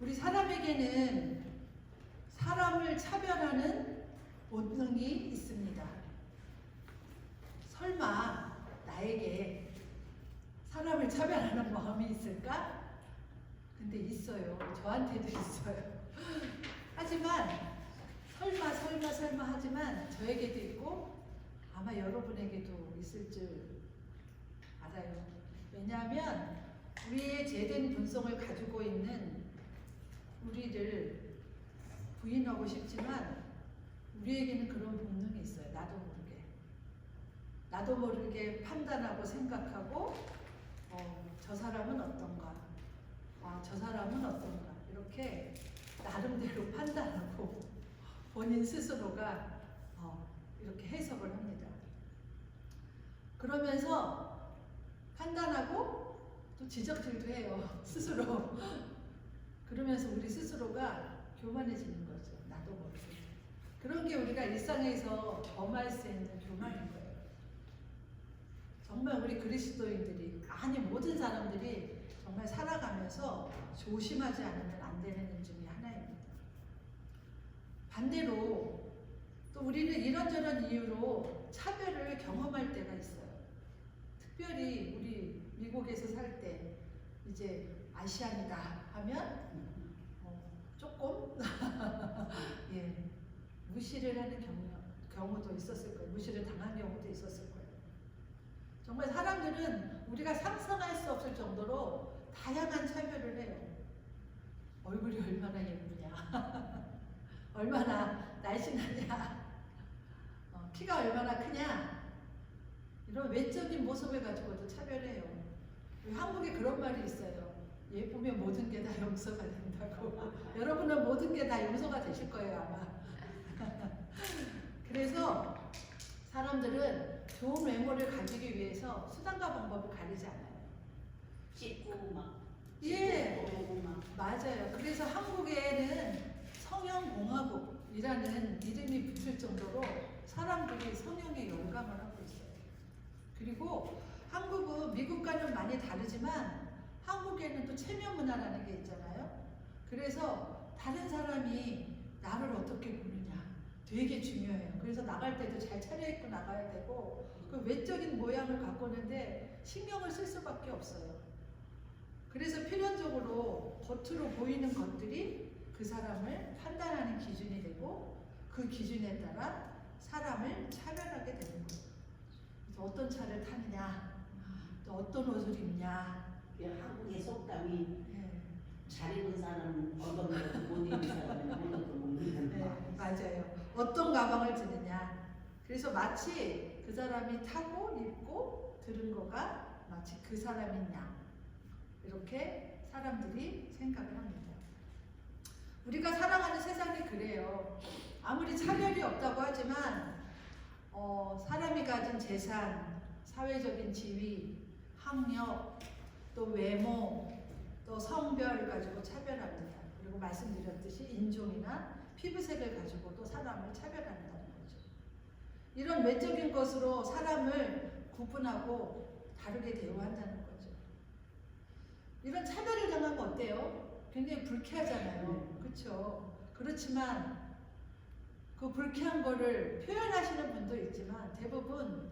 우리 사람에게는 사람을 차별하는 본능이 있습니다. 설마 나에게 사람을 차별하는 마음이 있을까? 근데 있어요. 저한테도 있어요. 하지만 설마 하지만 저에게도 있고 아마 여러분에게도 있을 줄 알아요. 왜냐하면 우리의 제된 본성을 가지고 있는 우리를 부인하고 싶지만 우리에게는 그런 본능이 있어요. 나도 모르게 판단하고 생각하고 저 사람은 어떤가, 저 사람은 어떤가 이렇게 나름대로 판단하고 본인 스스로가 이렇게 해석을 합니다. 그러면서 판단하고 또 지적질도 해요. 스스로. 그러면서 우리 스스로가 교만해지는 거죠. 나도 모르게. 그런 게 우리가 일상에서 범할 수 있는 교만인 거예요. 정말 우리 그리스도인들이, 아니 모든 사람들이 정말 살아가면서 조심하지 않으면 안 되는 일 중에 하나입니다. 반대로 또 우리는 이런저런 이유로 차별을 경험할 때가 있어요. 특별히 우리 미국에서 살 때 이제 아시안이다 하면 조금 예, 무시를 하는 경우도 있었을 거예요. 무시를 당한 경우도 있었을 거예요. 정말 사람들은 우리가 상상할 수 없을 정도로 다양한 차별을 해요. 얼굴이 얼마나 예쁘냐, 얼마나 날씬하냐, 키가 얼마나 크냐, 이런 외적인 모습을 가지고도 차별해요. 한국에 그런 말이 있어요. 예쁘면 모든 게 다 용서가 된다고. 여러분은 모든 게 다 용서가 되실 거예요, 아마. 그래서 사람들은 좋은 외모를 가지기 위해서 수단과 방법을 가리지 않아요. 씻고 막. 예, 막. 맞아요. 그래서 한국에는 성형공화국이라는 이름이 붙을 정도로 사람들이 성형에 열광을 하고 있어요. 그리고 한국은 미국과는 많이 다르지만 한국에는 또 체면 문화라는 게 있잖아요. 그래서 다른 사람이 나를 어떻게 보느냐 되게 중요해요. 그래서 나갈 때도 잘 차려입고 나가야 되고 그 외적인 모양을 가꾸는데 신경을 쓸 수밖에 없어요. 그래서 필연적으로 겉으로 보이는 것들이 그 사람을 판단하는 기준이 되고 그 기준에 따라 사람을 차별하게 되는 거예요. 그래서 어떤 차를 타느냐, 또 어떤 옷을 입냐. 한국의 속담이 네. 잘 입은 사람은 어떤 것도 못 입은 사람은 어떤 것도 못 입는 네, 거. 맞아요. 어떤 가방을 드느냐. 그래서 마치 그 사람이 타고 입고 들은 거가 마치 그 사람인 양. 이렇게 사람들이 생각을 합니다. 우리가 살아가는 세상이 그래요. 아무리 차별이 없다고 하지만 사람이 가진 재산, 사회적인 지위, 학력, 또 외모, 또 성별을 가지고 차별합니다. 그리고 말씀드렸듯이 인종이나 피부색을 가지고도 사람을 차별한다는 거죠. 이런 외적인 것으로 사람을 구분하고 다르게 대우한다는 거죠. 이런 차별을 당하면 어때요? 굉장히 불쾌하잖아요. 그렇죠? 그렇지만 그 불쾌한 거를 표현하시는 분도 있지만 대부분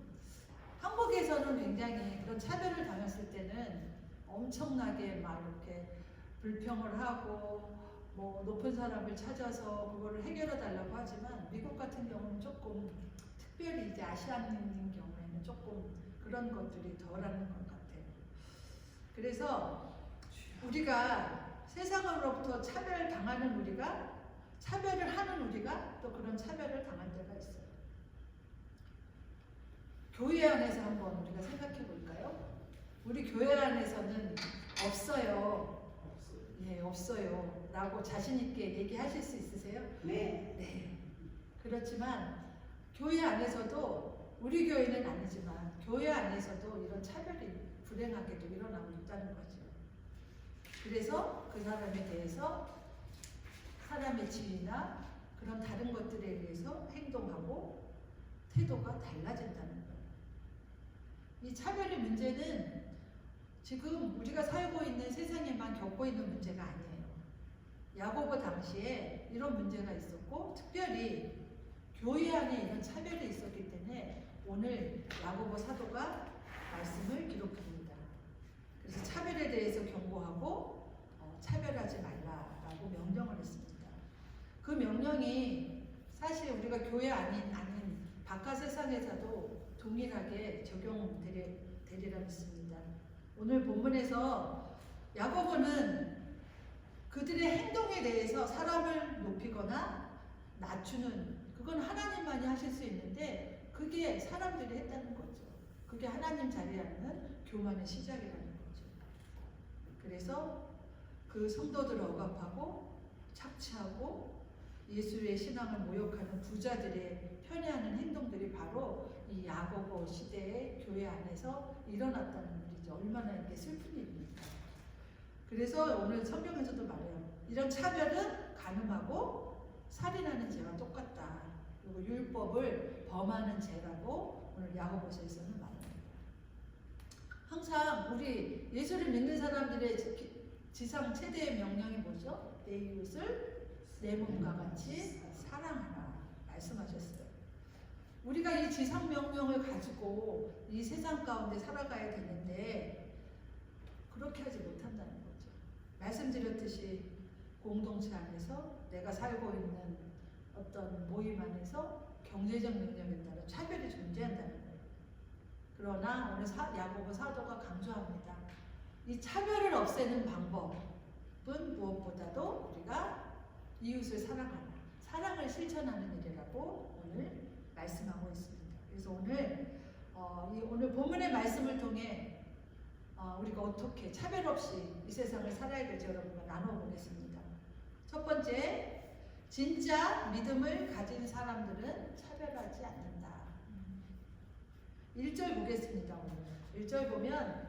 한국에서는 굉장히 그런 차별을 당했을 때는 엄청나게 막 이렇게 불평을 하고 뭐 높은 사람을 찾아서 그거를 해결해 달라고 하지만 미국 같은 경우는 조금 특별히 이제 아시안인 경우에는 조금 그런 것들이 덜하는 것 같아요. 그래서 우리가 세상으로부터 차별을 당하는 우리가 차별을 하는 우리가 또 그런 차별을 당할 때가 있어요. 교회 안에서 한번 우리가 생각해 볼까요? 우리 교회 안에서는 없어요. 예, 없어요. 라고 자신있게 얘기하실 수 있으세요? 네. 네. 그렇지만 교회 안에서도 우리 교회는 아니지만 교회 안에서도 이런 차별이 불행하게도 일어나고 있다는 거죠. 그래서 그 사람에 대해서 사람의 지위나 그런 다른 것들에 의해서 행동하고 태도가 달라진다는 거예요. 이 차별의 문제는 지금 우리가 살고 있는 세상에만 겪고 있는 문제가 아니에요. 야고보 당시에 이런 문제가 있었고 특별히 교회 안에 이런 차별이 있었기 때문에 오늘 야고보 사도가 말씀을 기록합니다. 그래서 차별에 대해서 경고하고 차별하지 말라라고 명령을 했습니다. 그 명령이 사실 우리가 교회 아닌 바깥 세상에서도 동일하게 적용되리라 믿습니다. 오늘 본문에서 야고보는 그들의 행동에 대해서 사람을 높이거나 낮추는 그건 하나님만이 하실 수 있는데 그게 사람들이 했다는 거죠. 그게 하나님 자리하는 교만의 시작이라는 거죠. 그래서 그 성도들을 억압하고 착취하고 예수의 신앙을 모욕하는 부자들의 편애하는 행동들이 바로 이 야고보 시대의 교회 안에서 일어났다는 일이죠. 얼마나 이게 슬픈 일입니까? 그래서 오늘 성경에서도 말해요. 이런 차별은 간음하고 살인하는 죄와 똑같다. 그리고 율법을 범하는 죄라고 오늘 야고보서에서는 말합니다. 항상 우리 예수를 믿는 사람들의 지상 최대의 명령이 뭐죠? 내 이웃을 내 몸과 같이 사랑하라 말씀하셨어요. 우리가 이 지상 명령을 가지고 이 세상 가운데 살아가야 되는데 그렇게 하지 못한다는 거죠. 말씀드렸듯이 공동체 안에서 내가 살고 있는 어떤 모임 안에서 경제적 능력에 따라 차별이 존재한다는 거예요. 그러나 오늘 야고보 사도가 강조합니다. 이 차별을 없애는 방법은 무엇보다도 우리가 이웃을 사랑하라. 사랑을 실천하는 일이라고 오늘 말씀하고 있습니다. 그래서 오늘 본문의 말씀을 통해 우리가 어떻게 차별 없이 이 세상을 살아야 될지 여러분과 나눠보겠습니다. 첫 번째, 진짜 믿음을 가진 사람들은 차별하지 않는다. 1절 보겠습니다. 오늘 1절 보면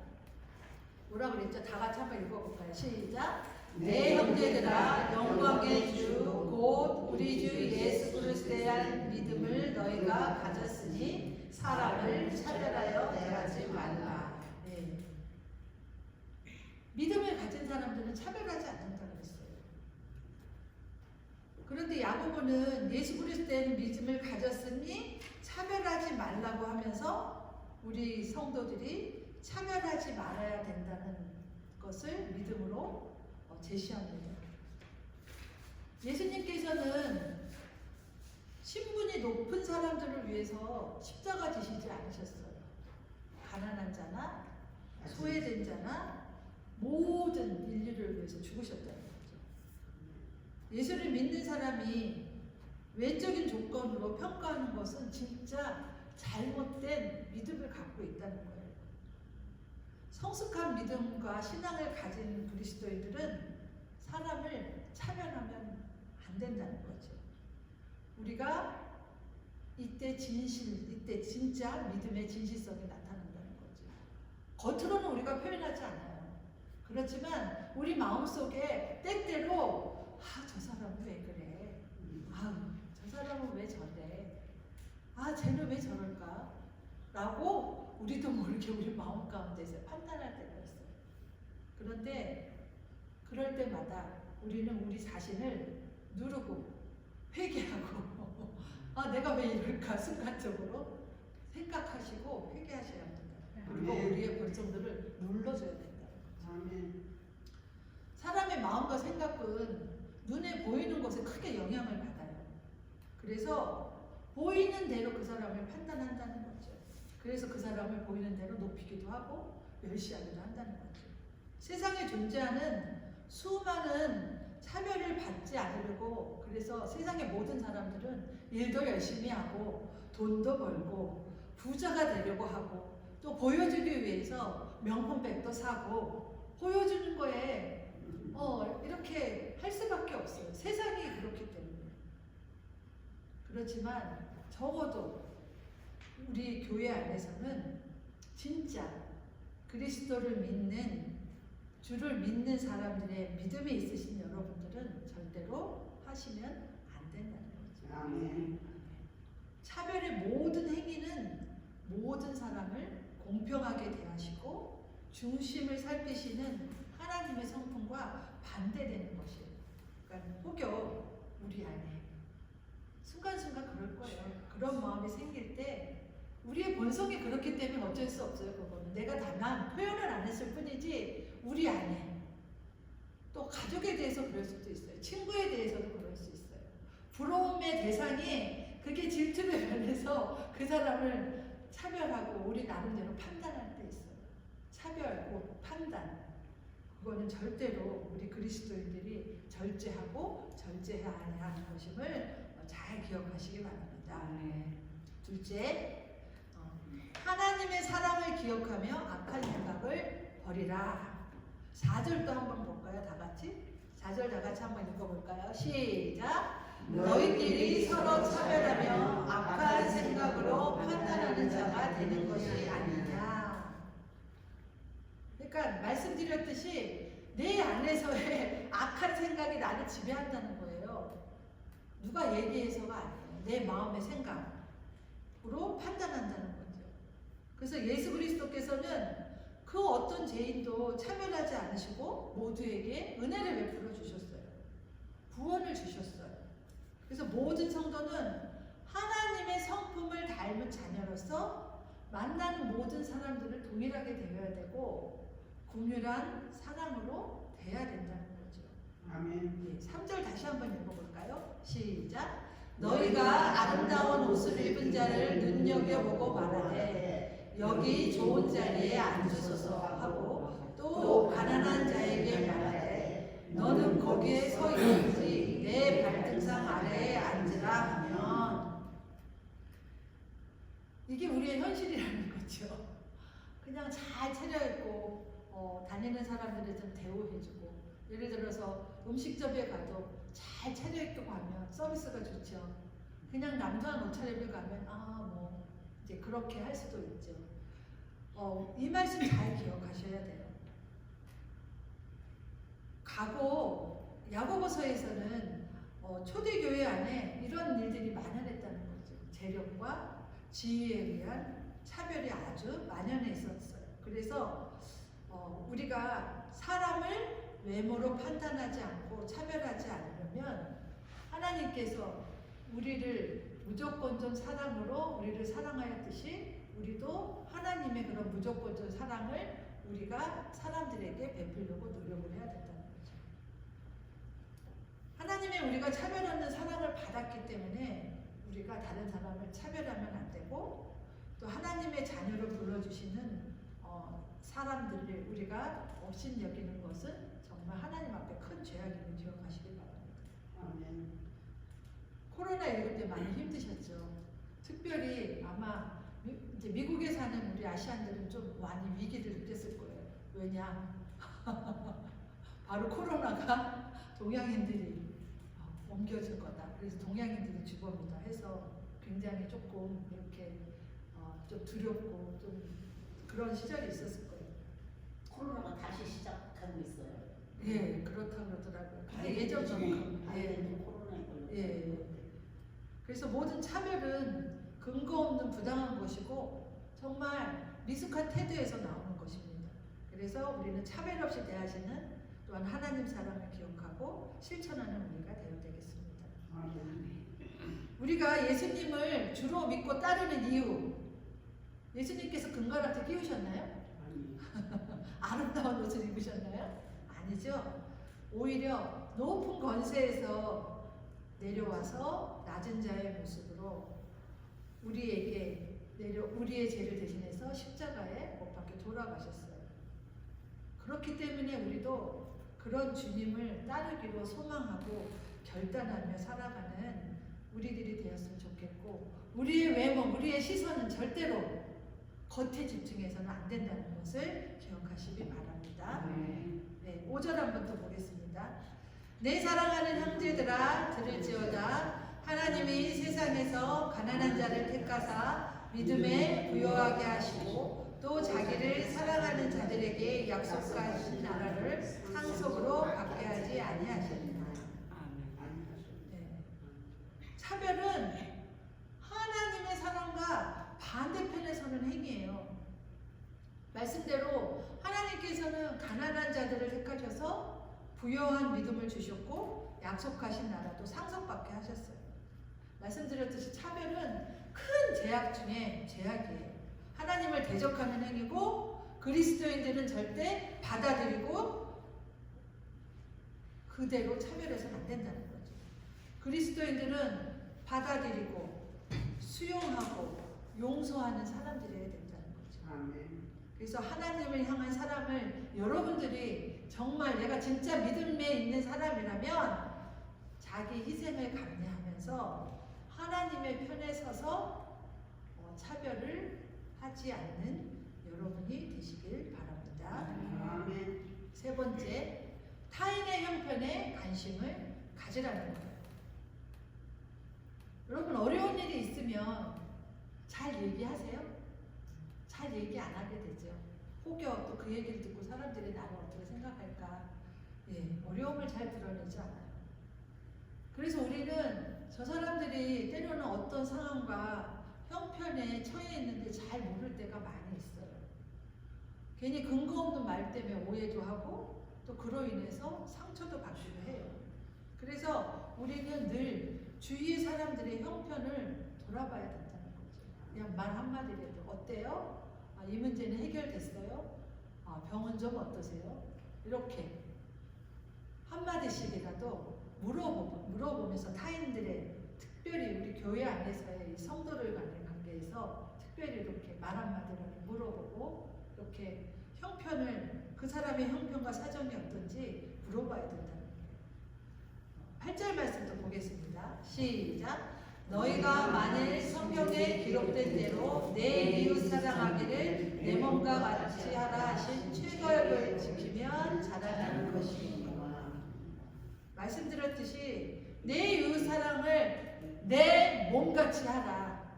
뭐라 그랬죠? 다 같이 한번 읽어볼까요? 시작! 내 형제들아 영광의 주 곧 우리 주 예수 그리스도에 대한 믿음을 너희가 가졌으니 사람을 차별하여 대하지 말라. 네. 믿음을 가진 사람들은 차별하지 않는다고 했어요. 그런데 야고보는 예수 그리스도에 믿음을 가졌으니 차별하지 말라고 하면서 우리 성도들이 차별하지 말아야 된다는 것을 믿음으로 제시합니다. 예수님께서는 신분이 높은 사람들을 위해서 십자가 지시지 않으셨어요. 가난한 자나 소외된 자나 모든 인류를 위해서 죽으셨다는 거죠. 예수를 믿는 사람이 외적인 조건으로 평가하는 것은 진짜 잘못된 믿음을 갖고 있다는 거예요. 성숙한 믿음과 신앙을 가진 그리스도인들은 사람을 차별하면 안 된다는 거죠. 우리가 이때 진짜 믿음의 진실성이 나타난다는 거죠. 겉으로는 우리가 표현하지 않아요. 그렇지만 우리 마음속에 때때로 저 사람은 왜 그래? 저 사람은 왜 저래? 쟤는 왜 저럴까? 라고 우리도 모르게 우리 마음 가운데서 판단할 때가 있어요. 그런데 그럴 때마다 우리는 우리 자신을 누르고 회개하고 내가 왜 이럴까 순간적으로 생각하시고 회개하셔야 합니다. 그리고 우리의 본성들을 눌러줘야 된다는 거죠. 사람의 마음과 생각은 눈에 보이는 것에 크게 영향을 받아요. 그래서 보이는 대로 그 사람을 판단한다는 거죠. 그래서 그 사람을 보이는 대로 높이기도 하고 멸시하기도 한다는 거죠. 세상에 존재하는 수많은 차별을 받지 않으려고 그래서 세상의 모든 사람들은 일도 열심히 하고 돈도 벌고 부자가 되려고 하고 또 보여주기 위해서 명품백도 사고 보여주는 거에 이렇게 할 수밖에 없어요. 세상이 그렇기 때문에. 그렇지만 적어도 우리 교회 안에서는 진짜 그리스도를 믿는 주를 믿는 사람들의 믿음이 있으신 여러분들은 절대로 하시면 안 된다는 거죠. 아멘. 차별의 모든 행위는 모든 사람을 공평하게 대하시고 중심을 살피시는 하나님의 성품과 반대되는 것이에요. 그러니까 약간 혹여 우리 안에 순간순간 그럴 거예요. 그런 마음이 생길 때 우리의 본성이 그렇기 때문에 어쩔 수 없어요. 그거는 내가 단한 표현을 안 했을 뿐이지 우리 안에 또 가족에 대해서 그럴 수도 있어요. 친구에 대해서도 그럴 수 있어요. 부러움의 대상이 그게 질투로 변해서 그 사람을 차별하고 우리 나름대로 판단할 때 있어요. 차별고 판단. 그거는 절대로 우리 그리스도인들이 절제하고 절제해야 하는 것임을 잘 기억하시기 바랍니다. 둘째, 하나님의 사랑을 기억하며 악한 생각을 버리라. 4절도 한번 볼까요? 다 같이? 4절 다 같이 한번 읽어볼까요? 시작! 너희끼리 서로 차별하며 악한 생각으로 판단하는 자가 되는 것이 아니냐. 그러니까 말씀드렸듯이 내 안에서의 악한 생각이 나를 지배한다는 거예요. 누가 얘기해서가 아니에요. 내 마음의 생각으로 판단한다는 거죠. 그래서 예수 그리스도께서는 그 어떤 죄인도 차별하지 않으시고 모두에게 은혜를 베풀어 주셨어요. 구원을 주셨어요. 그래서 모든 성도는 하나님의 성품을 닮은 자녀로서 만나는 모든 사람들을 동일하게 대해야 되고 긍휼한 사랑으로 대해야 된다는 거죠. 아멘. 3절 다시 한번 읽어볼까요? 시작! 너희가 아름다운 옷을 입은 자를 눈여겨보고 말하되 여기 좋은 자리에 앉으소서 하고 또 가난한 자에게 말하되 너는 거기에 서 있는지 내 발등상 아래에 앉으라 하면 이게 우리의 현실이라는 거죠. 그냥 잘 차려입고 다니는 사람들을 좀 대우해주고 예를 들어서 음식점에 가도 잘 차려입고 가면 서비스가 좋죠. 그냥 남자한 옷차림을 가면 뭐 이제 그렇게 할 수도 있죠. 이 말씀 잘 기억하셔야 돼요. 야고보서에서는 초대교회 안에 이런 일들이 만연했다는 거죠. 재력과 지위에 의한 차별이 아주 만연해 있었어요. 그래서 우리가 사람을 외모로 판단하지 않고 차별하지 않으려면 하나님께서 우리를 무조건적 사랑으로 우리를 사랑하였듯이 우리도 하나님의 그런 무조건적 사랑을 우리가 사람들에게 베풀려고 노력을 해야 된다는 거죠. 하나님의 우리가 차별 없는 사랑을 받았기 때문에 우리가 다른 사람을 차별하면 안 되고 또 하나님의 자녀로 불러주시는 사람들을 우리가 업신 여기는 것은 정말 하나님 앞에 큰 죄악임을 기억하시기 바랍니다. 아멘. 코로나19 때 많이 힘드셨죠. 특별히 아마 이제 미국에 사는 우리 아시안들은 좀 많이 위기를 느꼈을 거예요. 왜냐? 바로 코로나가 동양인들이 옮겨질 거다. 그래서 동양인들이 주범이다 해서 굉장히 조금 이렇게 좀 두렵고 좀 그런 시절이 있었을 거예요. 코로나가 다시 시작하고 있어요. 예, 그렇다고 그러더라고요. 근데 예전만큼 코로나에 걸렸어요. 예. 그래서 모든 차별은 근거 없는 부당한 것이고 정말 미숙한 태도에서 나오는 것입니다. 그래서 우리는 차별 없이 대하시는 또한 하나님 사랑을 기억하고 실천하는 우리가 되어야 되겠습니다. 우리가 예수님을 주로 믿고 따르는 이유, 예수님께서 금가락지 끼우셨나요? 아름다운 옷을 입으셨나요? 아니죠. 오히려 높은 권세에서 내려와서 낮은 자의 모습으로 우리의 죄를 대신해서 십자가에 못 박혀 돌아가셨어요. 그렇기 때문에 우리도 그런 주님을 따르기로 소망하고 결단하며 살아가는 우리들이 되었으면 좋겠고 우리의 외모, 우리의 시선은 절대로 겉에 집중해서는 안 된다는 것을 기억하시기 바랍니다. 네, 5절 한번 더 보겠습니다. 내 사랑하는 형제들아 들을지어다. 하나님이 세상에서 가난한 자를 택하사 믿음에 부여하게 하시고 또 자기를 사랑하는 자들에게 약속하신 나라를 상속으로 받게 하지 아니하셨나. 네. 차별은 하나님의 사랑과 반대편에 서는 행위예요. 말씀대로 하나님께서는 가난한 자들을 택하셔서 부여한 믿음을 주셨고 약속하신 나라도 상속받게 하셨어요. 말씀드렸듯이 차별은 큰 죄악 중에 죄악이에요. 하나님을 대적하는 행위고 그리스도인들은 절대 받아들이고 그대로 차별해서는 안 된다는 거죠. 그리스도인들은 받아들이고 수용하고 용서하는 사람들이어야 된다는 거죠. 아멘. 그래서 하나님을 향한 사람을 여러분들이 정말 내가 진짜 믿음에 있는 사람이라면 자기 희생을 감내하면서 하나님의 편에 서서 차별을 하지 않는 여러분이 되시길 바랍니다. 아멘. 세 번째, 타인의 형편에 관심을 가지라는 거예요. 여러분 어려운 일이 있으면 잘 얘기하세요? 잘 얘기 안 하게 되죠. 혹여 또 그 얘기를 듣고 사람들이 나를 어떻게 생각할까? 어려움을 잘 드러내지 않아요. 그래서 우리는 저 사람들이 때로는 어떤 상황과 형편에 처해 있는데 잘 모를 때가 많이 있어요. 괜히 근거 없는 말 때문에 오해도 하고 또 그로 인해서 상처도 받기도 해요. 그래서 우리는 늘 주위의 사람들의 형편을 돌아봐야 된다는 거죠. 그냥 말 한마디라도 어때요? 이 문제는 해결됐어요? 병은 좀 어떠세요? 이렇게 한마디씩이라도 물어보면서 타인들의 특별히 우리 교회 안에서의 이 성도를 간의 관계에서 특별히 이렇게 말 한마디라도 물어보고 이렇게 형편을 그 사람의 형편과 사정이 어떤지 물어봐야 된다는 거예요. 8절 말씀도 보겠습니다. 시작. 너희가 만일 성경에 기록된 대로 내 이웃 사랑하기를 내 몸과 같이 하라 하신 최고역을 지키면 자라나는 것이니라. 말씀드렸듯이 내 이웃 사랑을 내 몸같이 하라.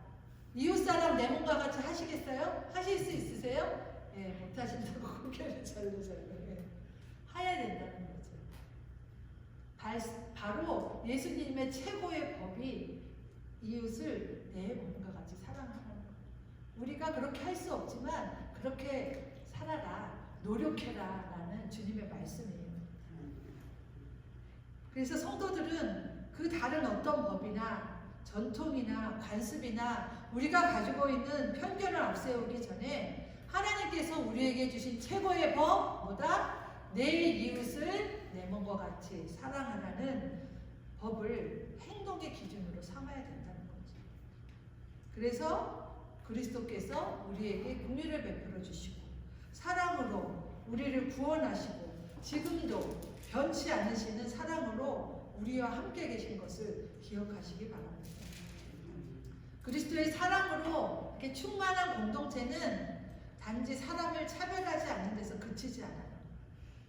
이웃 사랑 내 몸과 같이 하시겠어요? 하실 수 있으세요? 못하신다고 고개를 절르셔요. 해야 된다는 거죠. 바로 예수님의 최고의 법이 이웃을 내 몸과 같이 사랑하는 거예요. 우리가 그렇게 할 수 없지만 그렇게 살아라, 노력해라 라는 주님의 말씀이에요. 그래서 성도들은 그 다른 어떤 법이나 전통이나 관습이나 우리가 가지고 있는 편견을 앞세우기 전에 하나님께서 우리에게 주신 최고의 법 뭐다? 내 이웃을 내 몸과 같이 사랑하라는 법을 행동의 기준으로 삼아야 된다는 거죠. 그래서 그리스도께서 우리에게 긍휼을 베풀어 주시고 사랑으로 우리를 구원하시고 지금도 변치 않으시는 사랑으로 우리와 함께 계신 것을 기억하시기 바랍니다. 그리스도의 사랑으로 이렇게 충만한 공동체는 단지 사람을 차별하지 않는 데서 그치지 않아요.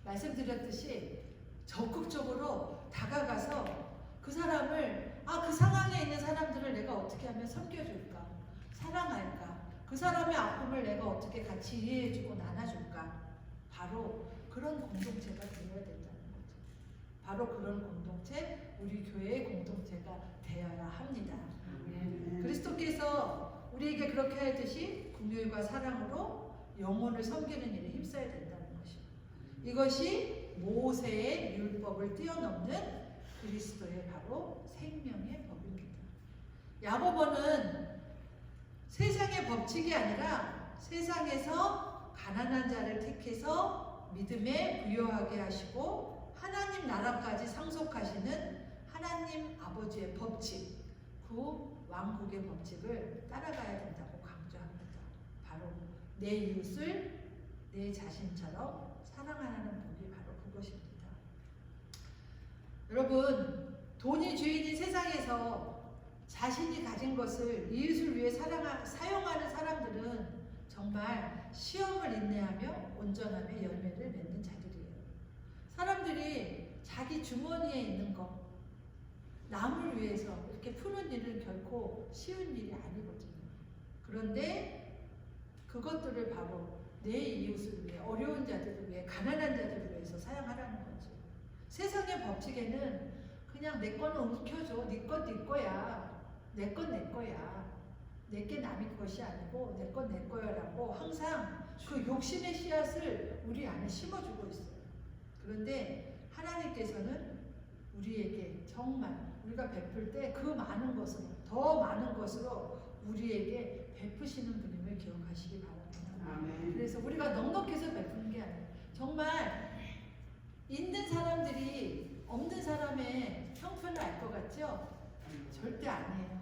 말씀드렸듯이 적극적으로 다가가서 그 사람을 그 상황에 있는 사람들을 내가 어떻게 하면 섬겨줄까? 사랑할까? 그 사람의 아픔을 내가 어떻게 같이 이해해주고 나눠줄까? 바로 그런 공동체가 되어야 된다는 거죠. 바로 그런 공동체, 우리 교회의 공동체가 되어야 합니다. 그리스도께서 우리에게 그렇게 하듯이 긍휼과 사랑으로 영혼을 섬기는 일에 힘써야 된다는 것이죠. 이것이 모세의 율법을 뛰어넘는 그리스도의 바로 생명의 법입니다. 야고보는 세상의 법칙이 아니라 세상에서 가난한 자를 택해서 믿음에 부여하게 하시고 하나님 나라까지 상속하시는 하나님 아버지의 법칙, 그 왕국의 법칙을 따라가야 된다고 강조합니다. 바로 내 이웃을 내 자신처럼 사랑하는 법이 바로 그것입니다. 여러분, 돈이 주인인 세상에서 자신이 가진 것을 이웃을 위해 사용하는 사람들은 정말 시험을 인내하며 온전함의 열매를 맺는 자들이에요. 사람들이 자기 주머니에 있는 것, 남을 위해서 이렇게 푸는 일은 결코 쉬운 일이 아니거든요. 그런데 그것들을 바로 내 이웃을 위해, 어려운 자들을 위해, 가난한 자들을 위해서 사용하라는 거죠. 세상의 법칙에는 그냥 내 거는 움켜줘. 네 건 네 거야. 내 건 내 거야. 내게 남의 것이 아니고 내 건 내 거야라고 항상 그 욕심의 씨앗을 우리 안에 심어주고 있어요. 그런데 하나님 하나님께서는 우리에게 정말 우리가 베풀 때 그 많은 것으로 더 많은 것으로 우리에게 베푸시는 분임을 기억하시기 바랍니다. 아멘. 그래서 우리가 넉넉해서 베푸는 게 아니에요. 정말 있는 사람들이 없는 사람의 형편을 알 것 같죠? 절대 아니에요.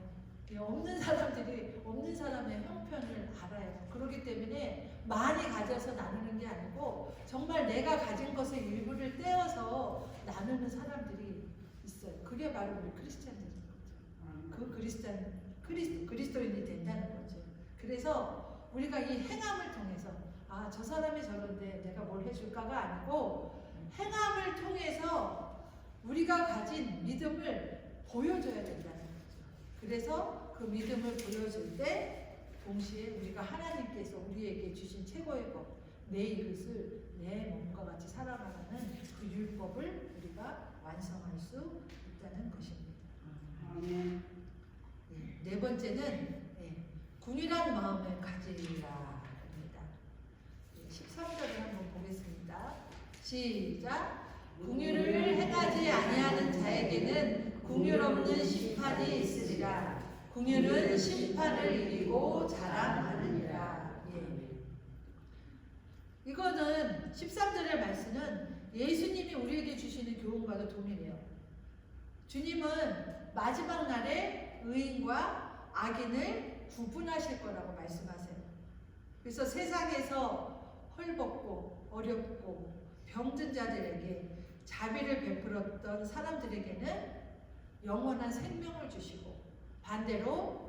없는 사람들이 없는 사람의 형편을 알아요. 그렇기 때문에 많이 가져서 나누는 게 아니고 정말 내가 가진 것의 일부를 떼어서 나누는 사람들이 있어요. 그게 바로 우리 크리스찬들인 거죠. 그 그리스도인이 된다는 거죠. 그래서 우리가 이 행함을 통해서 아, 저 사람이 저런데 내가 뭘 해줄까가 아니고 행함을 통해서 우리가 가진 믿음을 보여줘야 된다는 거죠. 그래서 그 믿음을 보여줄 때 동시에 우리가 하나님께서 우리에게 주신 최고의 법, 내 이것을 내 몸과 같이 살아가는 그 율법을 우리가 완성할 수 있다는 것입니다. 아멘. 네 번째는 군일한 마음을 가지라 합니다. 13절을 한번 보겠습니다. 시작. 궁휼을 행하지 아니하는 자에게는 궁휼 없는 심판이 있으리라. 궁휼은 심판을 이기고 자랑하느니라. 이거는 13절의 말씀은 예수님이 우리에게 주시는 교훈과도 동일해요. 주님은 마지막 날에 의인과 악인을 구분하실 거라고 말씀하세요. 그래서 세상에서 헐벗고 어렵고 병든 자들에게 자비를 베풀었던 사람들에게는 영원한 생명을 주시고, 반대로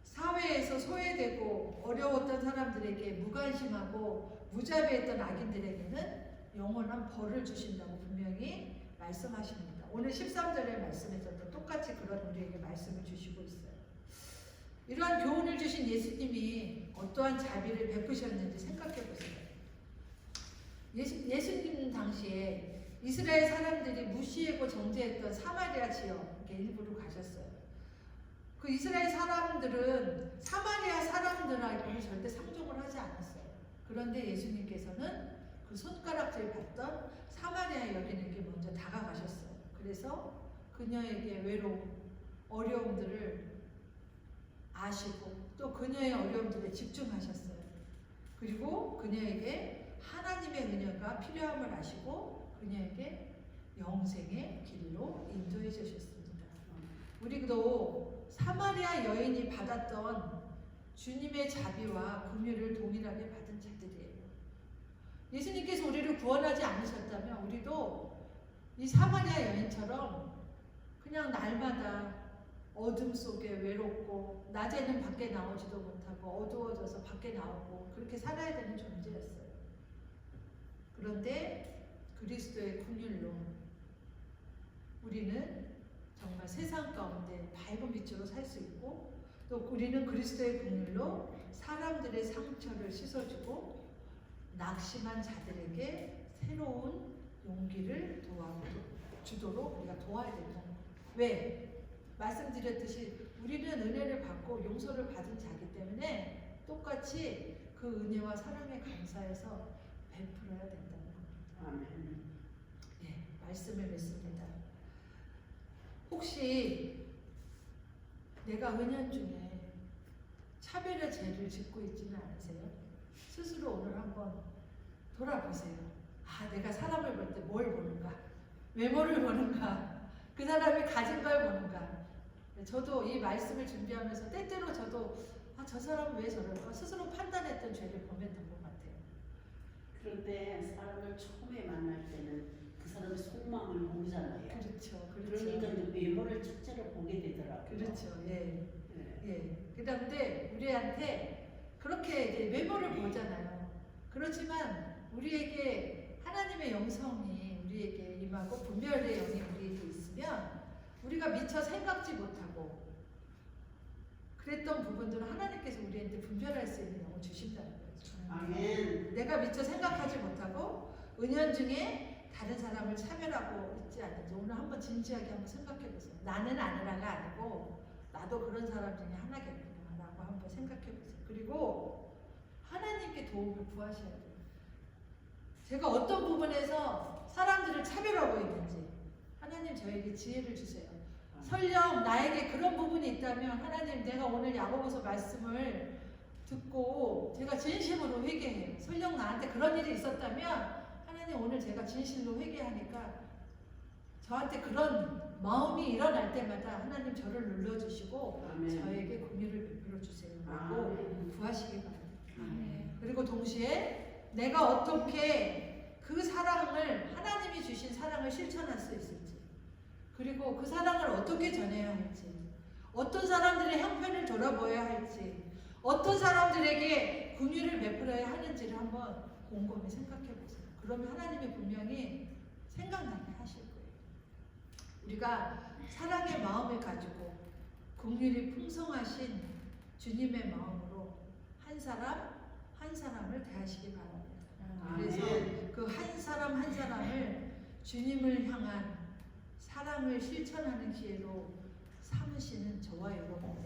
사회에서 소외되고 어려웠던 사람들에게 무관심하고 무자비했던 악인들에게는 영원한 벌을 주신다고 분명히 말씀하십니다. 오늘 13절의 말씀에서도 똑같이 그런 우리에게 말씀을 주시고 있어요. 이러한 교훈을 주신 예수님이 어떠한 자비를 베푸셨는지 생각해 보세요. 예수님 당시에 이스라엘 사람들이 무시하고 정죄했던 사마리아 지역에 일부러 가셨어요. 그 이스라엘 사람들은 사마리아 사람들하고는 절대 상종을 하지 않았어요. 그런데 예수님께서는 그 손가락질 받던 사마리아 여인에게 먼저 다가가셨어요. 그래서 그녀에게 외로움, 어려움들을 아시고 또 그녀의 어려움들에 집중하셨어요. 그리고 그녀에게 하나님의 은혜가 필요함을 아시고 그녀에게 영생의 길로 인도해 주셨습니다. 우리도 사마리아 여인이 받았던 주님의 자비와 긍휼을 동일하게 받은 자들이에요. 예수님께서 우리를 구원하지 않으셨다면 우리도 이 사마리아 여인처럼 그냥 날마다 어둠 속에 외롭고 낮에는 밖에 나오지도 못하고 어두워져서 밖에 나오고 그렇게 살아야 되는 존재였어요. 그런데 그리스도의 긍휼로 우리는 정말 세상 가운데 밝은 빛으로 살 수 있고, 또 우리는 그리스도의 긍휼로 사람들의 상처를 씻어주고 낙심한 자들에게 새로운 용기를 주도록 우리가 도와야 된다는 거예요. 왜? 말씀드렸듯이 우리는 은혜를 받고 용서를 받은 자이기 때문에 똑같이 그 은혜와 사랑에 감사해서 베풀어야 된다는 겁니다. 아멘. 말씀을 맺습니다. 혹시 내가 은연중에 차별의 죄를 짓고 있지는 않으세요? 스스로 오늘 한번 돌아보세요. 아, 내가 사람을 볼 때 뭘 보는가? 외모를 보는가? 그 사람이 가진 걸 보는가? 저도 이 말씀을 준비하면서 때때로 저도 아, 저 사람은 왜 저럴까? 스스로 판단했던 죄를 범했던 것 같아요. 그런데 사람을 처음에 만날 때는 그 사람의 속마음을 모르잖아요. 그렇죠. 그러니까 이제 외모를 첫째로 보게 되더라고요. 그렇죠. 그런데 우리한테 그렇게 이제 외모를 보잖아요. 그렇지만 우리에게 하나님의 영성이 우리에게 임하고 분별의 영이 우리에게 있으면 우리가 미처 생각지 못하고 그랬던 부분들은 하나님께서 우리한테 분별할 수 있는 영을 주신다는 거죠. 아멘. 내가 미처 생각하지 못하고 은연중에 다른 사람을 차별하고 있지 않는지 오늘 한번 진지하게 한번 생각해 보세요. 나는 아니라가 아니고 나도 그런 사람 중에 하나겠구나라고 한번 생각해 보세요. 그리고 하나님께 도움을 구하셔야 돼요. 제가 어떤 부분에서 사람들을 차별하고 있는지, 저에게 지혜를 주세요. 설령 나에게 그런 부분이 있다면 하나님 내가 오늘 야고보서 말씀을 듣고 제가 진심으로 회개해요. 설령 나한테 그런 일이 있었다면 하나님 오늘 제가 진실로 회개하니까 저한테 그런 마음이 일어날 때마다 하나님 저를 눌러주시고 아멘. 저에게 긍휼을 베풀어 주세요 라고 아멘. 구하시기 바랍니다. 아멘. 그리고 동시에 내가 어떻게 그 사랑을 하나님이 주신 사랑을 실천할 수 있을지, 그리고 그 사랑을 어떻게 전해야 할지, 어떤 사람들의 형편을 돌아보아야 할지, 어떤 사람들에게 긍휼을 베풀어야 하는지를 한번 곰곰이 생각해 보세요. 그러면 하나님이 분명히 생각나게 하실 거예요. 우리가 사랑의 마음을 가지고 긍휼이 풍성하신 주님의 마음으로 한 사람 한 사람을 대하시기 바랍니다. 그래서 아멘. 그 한 사람 한 사람을 주님을 향한 사랑을 실천하는 기회로 삼으시는 저와 여러분